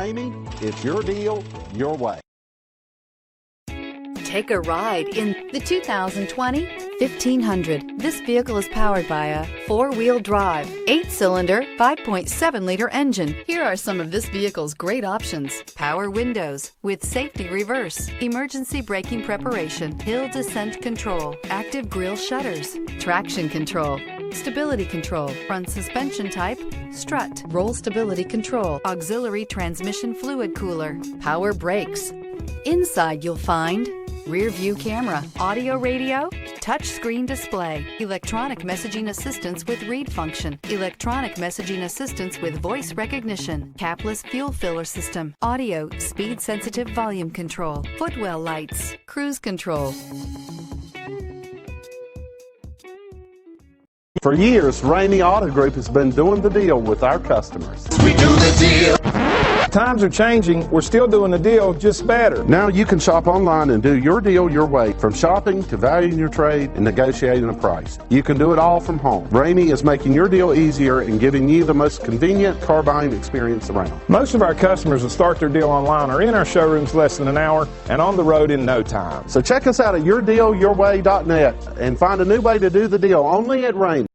Ramey, it's your deal, your way. Take a ride in the 2020 1500. This vehicle is powered by a 4-wheel drive, 8-cylinder, 5.7-liter engine. Here are some of this vehicle's great options: power windows with safety reverse, emergency braking preparation, hill descent control, active grille shutters, traction control, stability control, front suspension type, strut, roll stability control, auxiliary transmission fluid cooler, power brakes. Inside you'll find rear view camera, audio radio, touch screen display, electronic messaging assistance with read function, electronic messaging assistance with voice recognition, capless fuel filler system, audio, speed sensitive volume control, footwell lights, cruise control. For years, Ramey Auto Group has been doing the deal with our customers. We do the deal. Times are changing. We're still doing the deal, just better. Now you can shop online and do your deal your way, from shopping to valuing your trade and negotiating a price. You can do it all from home. Ramey is making your deal easier and giving you the most convenient car buying experience around. Most of our customers that start their deal online are in our showrooms less than an hour and on the road in no time. So check us out at yourdealyourway.net and find a new way to do the deal only at Ramey.